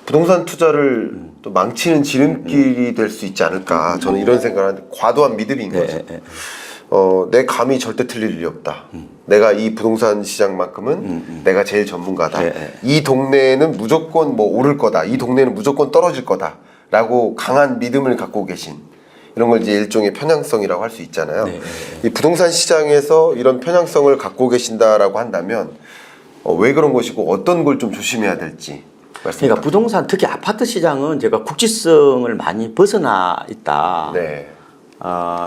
부동산 투자를 또 망치는 지름길이 될 수 있지 않을까. 저는 이런 생각을 하는데 과도한 믿음인 거죠. 내 감이 절대 틀릴 일이 없다. 내가 이 부동산 시장만큼은 내가 제일 전문가다. 이 동네는 무조건 뭐 오를 거다. 이 동네는 무조건 떨어질 거다. 라고 강한 믿음을 갖고 계신 이런 걸 이제 일종의 편향성이라고 할 수 있잖아요. 이 부동산 시장에서 이런 편향성을 갖고 계신다라고 한다면 왜 그런 것이고 어떤 걸 좀 조심해야 될지. 그러니까 부동산 특히 아파트 시장은 제가 국지성을 많이 벗어나 있다. 네.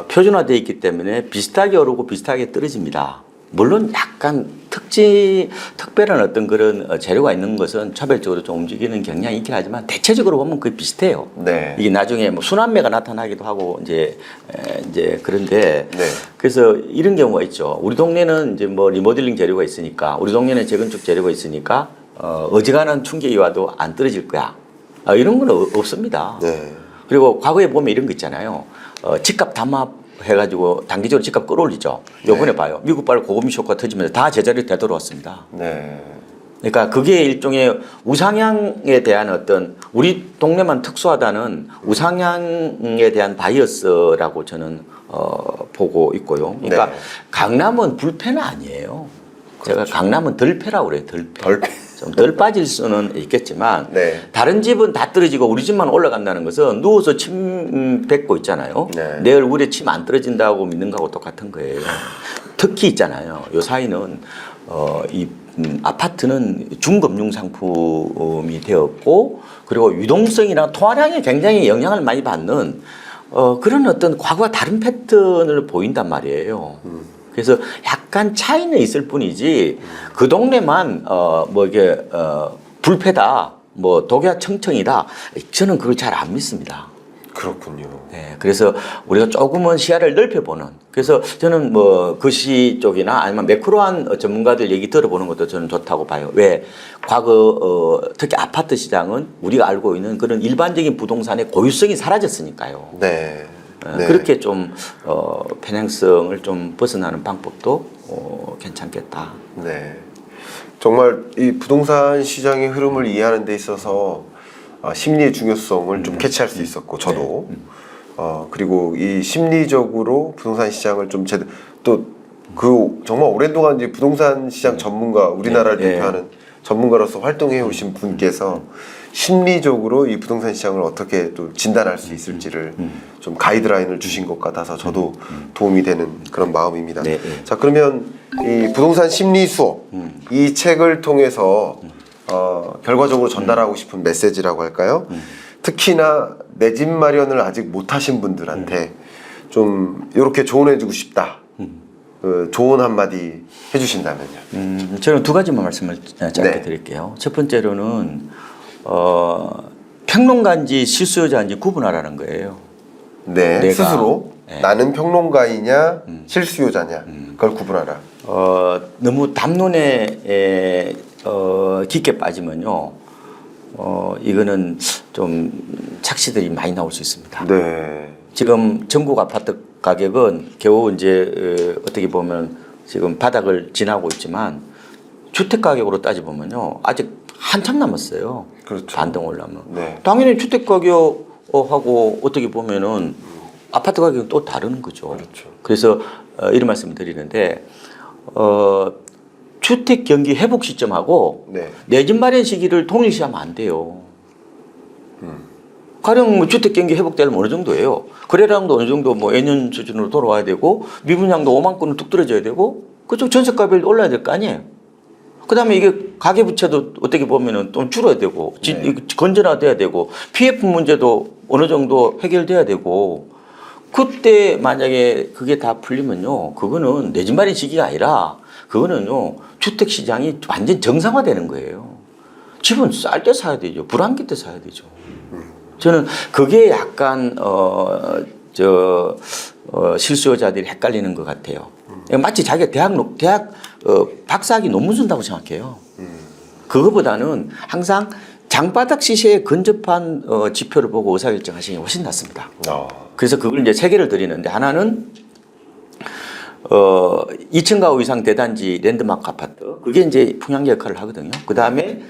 표준화되어 있기 때문에 비슷하게 오르고 비슷하게 떨어집니다. 물론 약간 특별한 어떤 그런 재료가 있는 것은 차별적으로 좀 움직이는 경향이 있긴 하지만 대체적으로 보면 거의 비슷해요. 네. 이게 나중에 뭐 순환매가 나타나기도 하고 이제 그런데 네. 그래서 이런 경우가 있죠. 우리 동네는 이제 뭐 리모델링 재료가 있으니까 우리 동네는 재건축 재료가 있으니까 어지간한 충격이 와도 안 떨어질 거야. 이런 건 없습니다. 네. 그리고 과거에 보면 이런 거 있잖아요. 집값 담합 해가지고 단기적으로 집값 끌어올리죠. 요번에 봐요. 미국 발 고금리 쇼크가 터지면서 다 제자리로 되돌아왔습니다. 네. 그러니까 그게 일종의 우상향에 대한 어떤 우리 동네만 특수하다는 우상향에 대한 바이어스라고 저는 보고 있고요. 그러니까 네. 강남은 불패는 아니에요. 그렇죠. 제가 강남은 덜패라고 그래요. 덜패. 덜패. 좀 덜 빠질 수는 있겠지만 네. 다른 집은 다 떨어지고 우리 집만 올라간다는 것은 누워서 침 뱉고 있잖아요. 네. 내 얼굴에 침 안 떨어진다고 믿는 거하고 똑같은 거예요. 특히 있잖아요. 요 사이는 아파트는 중금융 상품이 되었고 그리고 유동성이나 통화량에 굉장히 영향을 많이 받는 그런 어떤 과거와 다른 패턴을 보인단 말이에요. 그래서 약간 차이는 있을 뿐이지 그 동네만 뭐 이게 불패다, 뭐 독야청청이다. 저는 그걸 잘 안 믿습니다. 그렇군요. 네, 그래서 우리가 조금은 시야를 넓혀보는. 그래서 저는 뭐 거시 쪽이나 아니면 매크로한 전문가들 얘기 들어보는 것도 저는 좋다고 봐요. 왜 과거 특히 아파트 시장은 우리가 알고 있는 그런 일반적인 부동산의 고유성이 사라졌으니까요. 네. 네. 그렇게 좀 편향성을 좀 벗어나는 방법도 괜찮겠다. 네. 정말 이 부동산 시장의 흐름을 이해하는 데 있어서 심리의 중요성을 좀 캐치할 수 있었고 저도 그리고 이 심리적으로 부동산 시장을 좀 또 그 정말 오랜 동안 이제 부동산 시장 전문가 우리나라를 대표하는 전문가로서 활동해 오신 분께서 심리적으로 이 부동산 시장을 어떻게 또 진단할 수 있을지를 좀 가이드라인을 주신 것 같아서 저도 도움이 되는 그런 마음입니다. 네. 자, 그러면 이 부동산 심리 수업 이 책을 통해서 결과적으로 전달하고 싶은 메시지라고 할까요? 특히나 내 집 마련을 아직 못 하신 분들한테 좀 이렇게 조언해주고 싶다. 조언 한마디 해주신다면요. 저는 두 가지만 말씀을 짧게 네. 드릴게요. 첫 번째로는 평론가인지 실수요자인지 구분하라는 거예요. 네, 내가, 스스로 네. 나는 평론가이냐 실수요자냐 그걸 구분하라. 너무 담론에 깊게 빠지면요, 이거는 좀 착시들이 많이 나올 수 있습니다. 네. 지금 전국 아파트 가격은 겨우 이제 어떻게 보면 지금 바닥을 지나고 있지만 주택 가격으로 따져보면요, 아직 한참 남았어요. 그렇죠. 반등 올라면. 네. 당연히 주택 가격하고 어떻게 보면은 아파트 가격은 또 다른 거죠. 그렇죠. 그래서 이런 말씀을 드리는데 주택 경기 회복 시점하고 네. 내 집 마련 시기를 동일시하면 안 돼요. 가령 뭐 주택 경기 회복되려면 어느 정도예요? 거래량도 어느 정도 뭐 예년 수준으로 돌아와야 되고 미분양도 5만 건은 뚝 떨어져야 되고 그쪽 전세가율이 올라야 될 거 아니에요? 그다음에 이게 가계부채도 어떻게 보면은 좀 줄어야 되고 건전화돼야 되고 PF 문제도 어느 정도 해결돼야 되고 그때 만약에 그게 다 풀리면요, 그거는 내 집 마련 시기가 아니라 그거는요 주택 시장이 완전 정상화되는 거예요. 집은 쌀 때 사야 되죠. 불안기 때 사야 되죠. 저는 그게 약간 실수요자들이 헷갈리는 것 같아요. 마치 자기가 대학 박사학위 논문 쓴다고 생각해요. 그거보다는 항상 장바닥 시세에 근접한 지표를 보고 의사결정하시는 게 훨씬 낫습니다. 그래서 그걸 이제 세 개를 드리는데, 하나는 2층 가구 이상 대단지 랜드마크 아파트, 그게 이제 풍향 역할을 하거든요. 그 다음에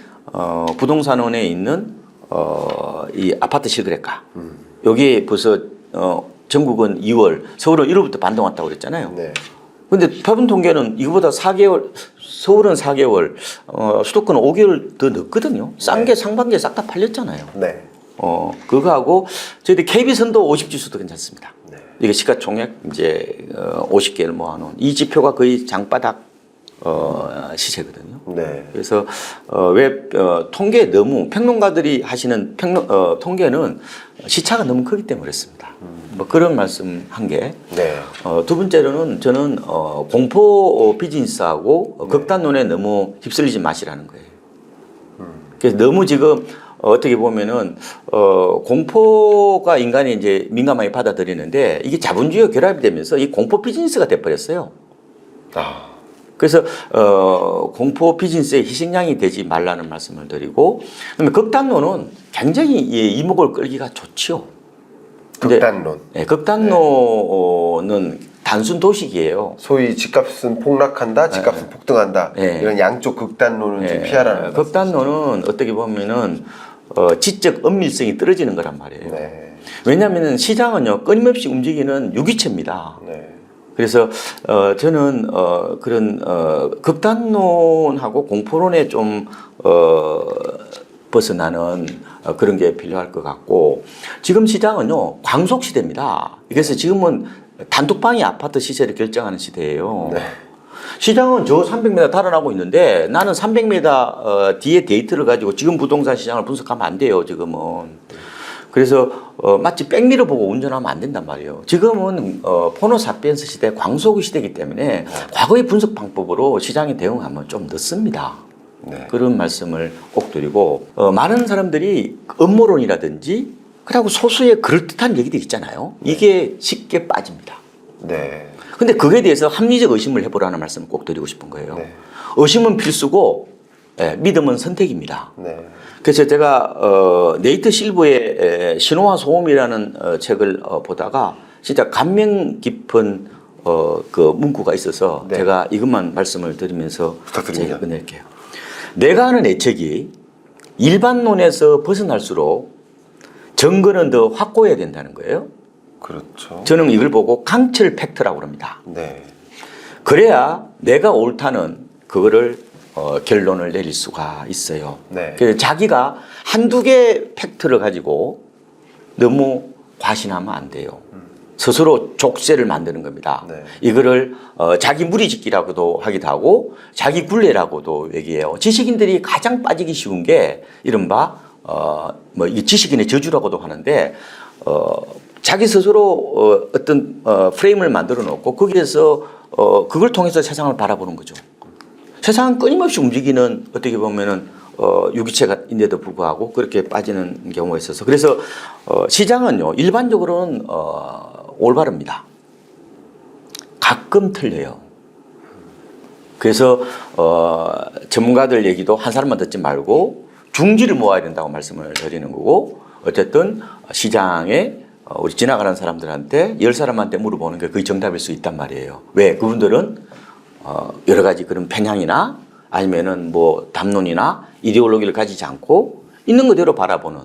부동산원에 있는 이 아파트 실거래가 여기 벌써 전국은 2월, 서울은 1월부터 반등 왔다고 그랬잖아요. 네. 근데 표본 통계는 이거보다 4개월, 서울은 4개월, 수도권은 5개월 더 늦거든요. 싼 게 상반기에 싹 다 팔렸잖아요. 네. 그거하고 저희들 KB선도 50지수도 괜찮습니다. 네. 이게 시가총액 이제 50개를 모아놓은 이 지표가 거의 장바닥 시세거든요. 네. 그래서 통계 너무 평론가들이 하시는 통계는 시차가 너무 크기 때문에 그렇습니다. 뭐 그런 말씀 한 개. 네. 두 번째로는 저는 공포 비즈니스하고 극단론에 너무 휩쓸리지 마시라는 거예요. 그래서 너무 지금 어떻게 보면은 공포가 인간이 이제 민감하게 받아들이는데 이게 자본주의와 결합이 되면서 이 공포 비즈니스가 돼버렸어요. 아. 그래서 공포 비즈니스의 희생양이 되지 말라는 말씀을 드리고, 그다음에 극단론은 굉장히 이목을 끌기가 좋지요. 극단론. 네, 극단론은 단순 도식이에요. 소위 집값은 폭락한다, 집값은 폭등한다. 네. 이런 양쪽 극단론은 좀 피하라는 극단론은 어떻게 보면은 지적 엄밀성이 떨어지는 거란 말이에요. 네. 왜냐하면 시장은요 끊임없이 움직이는 유기체입니다. 네. 그래서 저는 그런 극단론하고 공포론에 좀 벗어나는 그런 게 필요할 것 같고, 지금 시장은요 광속 시대입니다. 그래서 지금은 단톡방이 아파트 시세를 결정하는 시대예요. 네. 시장은 저 300m 달아나고 있는데 나는 300m 뒤에 데이터를 가지고 지금 부동산 시장을 분석하면 안 돼요, 지금은. 그래서 마치 백미러 보고 운전하면 안 된단 말이에요. 지금은 포노 사피엔스 시대, 광속 시대이기 때문에 과거의 분석 방법으로 시장에 대응하면 좀 늦습니다. 네. 그런 말씀을 꼭 드리고, 많은 사람들이 음모론이라든지 그리고 소수의 그럴듯한 얘기들 있잖아요. 이게 쉽게 빠집니다. 네. 근데 그거에 대해서 합리적 의심을 해보라는 말씀을 꼭 드리고 싶은 거예요. 네. 의심은 필수고 믿음은 선택입니다. 네. 그래서 제가 네이트 실버의 신호와 소음이라는 책을 보다가 진짜 감명 깊은 그 문구가 있어서 네. 제가 이것만 말씀을 드리면서 부탁드립니다. 제가 끝낼게요. 내가 하는 예측이 일반론에서 벗어날수록 증거는 더 확고해야 된다는 거예요. 그렇죠. 저는 이걸 보고 강철 팩트라고 합니다. 네. 그래야 내가 옳다는 그거를 결론을 내릴 수가 있어요. 네. 그래서 자기가 한두 개 팩트를 가지고 너무 과신하면 안 돼요. 스스로 족쇄를 만드는 겁니다. 네. 이거를 자기 무리짓기라고도 하기도 하고 자기 굴레라고도 얘기해요. 지식인들이 가장 빠지기 쉬운 게 이른바 뭐 이 지식인의 저주라고도 하는데 자기 스스로 어떤 프레임을 만들어 놓고 거기에서 그걸 통해서 세상을 바라보는 거죠. 세상은 끊임없이 움직이는 어떻게 보면은 유기체가인데도 불구하고 그렇게 빠지는 경우가 있어서, 그래서 시장은요 일반적으로는 올바릅니다. 가끔 틀려요. 그래서 전문가들 얘기도 한 사람만 듣지 말고 중지를 모아야 된다고 말씀을 드리는 거고, 어쨌든 시장에 우리 지나가는 사람들한테 10사람한테 물어보는 게 거의 정답일 수 있단 말이에요. 왜? 그분들은 여러 가지 그런 편향이나 아니면은 뭐 담론이나 이데올로기를 가지지 않고 있는 그대로 바라보는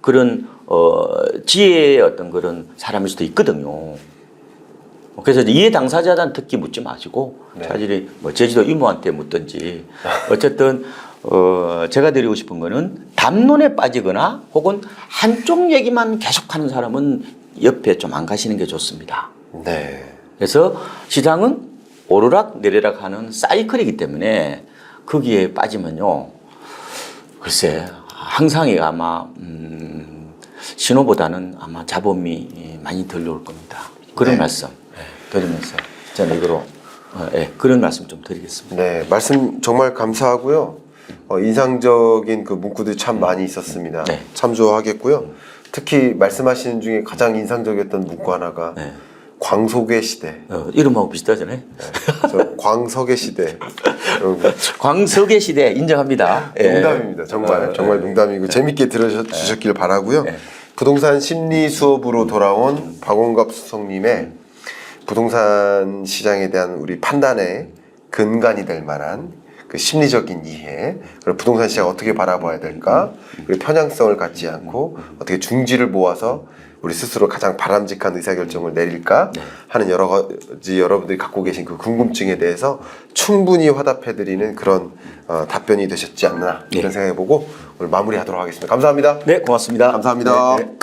그런 지혜의 어떤 그런 사람일 수도 있거든요. 그래서 이해 당사자단 특히 묻지 마시고 네. 차라리 뭐 제주도 이모한테 묻든지, 어쨌든 제가 드리고 싶은 거는 담론에 빠지거나 혹은 한쪽 얘기만 계속하는 사람은 옆에 좀 안 가시는 게 좋습니다. 네. 그래서 시장은 오르락 내리락 하는 사이클이기 때문에 거기에 빠지면요, 글쎄 항상이 아마 신호보다는 아마 잡음이 많이 들려올 겁니다. 그런 네. 말씀 드리면서 저는 이거로 그런 말씀 좀 드리겠습니다. 네. 말씀 정말 감사하고요. 인상적인 그 문구들이 참 많이 있었습니다. 네. 참조하겠고요. 특히 말씀하시는 중에 가장 인상적이었던 문구 하나가 네. 광속의 시대. 이름하고 비슷하잖아요. 저 광석의 시대. 이런 거. 광석의 시대 인정합니다. 농담입니다. 정말 정말 농담이고 재밌게 들어주셨길 바라고요. 네. 부동산 심리 수업으로 돌아온 박원갑 수석님의 부동산 시장에 대한 우리 판단의 근간이 될 만한 그 심리적인 이해, 그리고 부동산 시장 어떻게 바라봐야 될까, 그리고 편향성을 갖지 않고 어떻게 중지를 모아서 우리 스스로 가장 바람직한 의사결정을 내릴까 하는 여러 가지 여러분들이 갖고 계신 그 궁금증에 대해서 충분히 화답해드리는 그런 답변이 되셨지 않나 이런 생각해보고 오늘 마무리하도록 하겠습니다. 감사합니다. 네, 고맙습니다. 감사합니다. 네, 네.